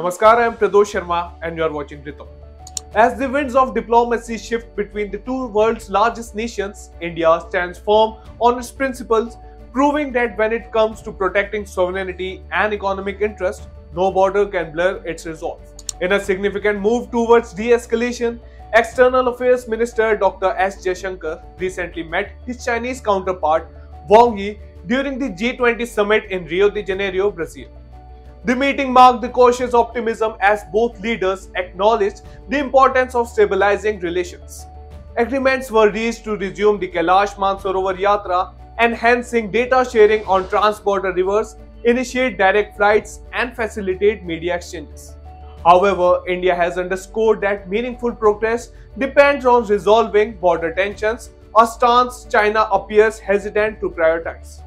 Namaskar, I am Pradosh Sharma and you are watching Rhythm. As the winds of diplomacy shift between the two world's largest nations, India stands firm on its principles, proving that when it comes to protecting sovereignty and economic interest, no border can blur its resolve. In a significant move towards de-escalation, External Affairs Minister Dr. S. Jaishankar recently met his Chinese counterpart Wang Yi during the G20 summit in Rio de Janeiro, Brazil. The meeting marked the cautious optimism as both leaders acknowledged the importance of stabilizing relations. Agreements were reached to resume the Kailash Mansarovar Yatra, enhancing data sharing on trans-border rivers, initiate direct flights and facilitate media exchanges. However, India has underscored that meaningful progress depends on resolving border tensions, a stance China appears hesitant to prioritize.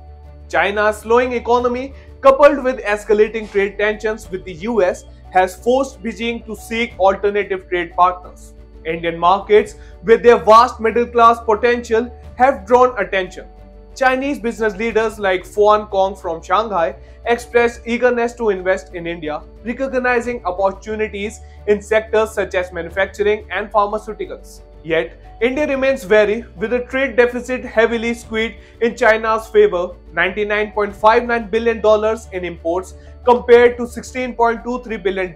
China's slowing economy, coupled with escalating trade tensions with the US, has forced Beijing to seek alternative trade partners. Indian markets, with their vast middle-class potential, have drawn attention. Chinese business leaders like Fuan Kong from Shanghai expressed eagerness to invest in India, recognizing opportunities in sectors such as manufacturing and pharmaceuticals. Yet, India remains wary, with a trade deficit heavily skewed in China's favor, $99.59 billion in imports compared to $16.23 billion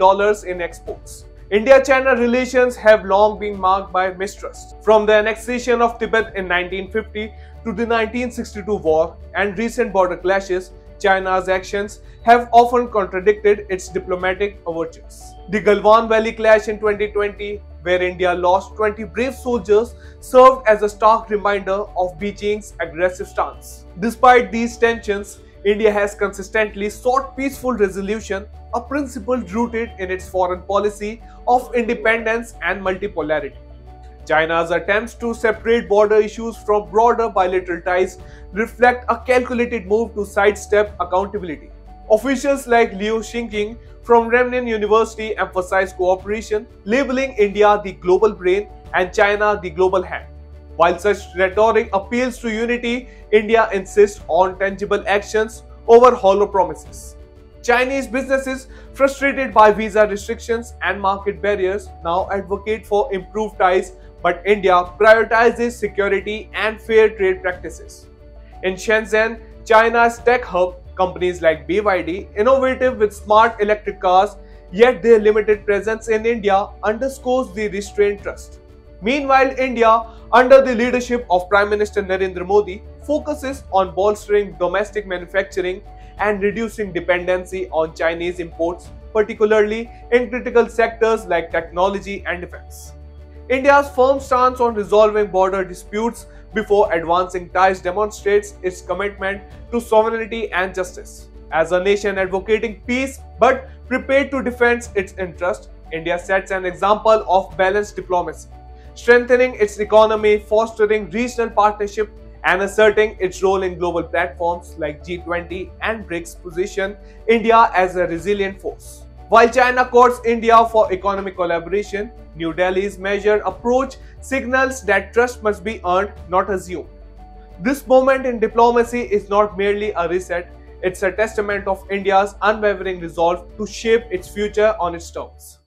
in exports. India-China relations have long been marked by mistrust. From the annexation of Tibet in 1950 to the 1962 war and recent border clashes, China's actions have often contradicted its diplomatic overtures. The Galwan Valley clash in 2020, where India lost 20 brave soldiers, served as a stark reminder of Beijing's aggressive stance. Despite these tensions, India has consistently sought peaceful resolution, a principle rooted in its foreign policy of independence and multipolarity. China's attempts to separate border issues from broader bilateral ties reflect a calculated move to sidestep accountability. Officials like Liu Xingqing from Renmin University emphasize cooperation, labeling India the global brain and China the global hand. While such rhetoric appeals to unity, India insists on tangible actions over hollow promises. Chinese businesses, frustrated by visa restrictions and market barriers, now advocate for improved ties, but India prioritizes security and fair trade practices. In Shenzhen, China's tech hub, companies like BYD, innovative with smart electric cars, yet their limited presence in India underscores the restrained trust. Meanwhile, India, under the leadership of Prime Minister Narendra Modi, focuses on bolstering domestic manufacturing and reducing dependency on Chinese imports, particularly in critical sectors like technology and defense. India's firm stance on resolving border disputes before advancing ties demonstrates its commitment to sovereignty and justice. As a nation advocating peace but prepared to defend its interests, India sets an example of balanced diplomacy, strengthening its economy, fostering regional partnership, and asserting its role in global platforms like G20 and BRICS position India as a resilient force. While China courts India for economic collaboration, New Delhi's measured approach signals that trust must be earned, not assumed. This moment in diplomacy is not merely a reset, it's a testament of India's unwavering resolve to shape its future on its terms.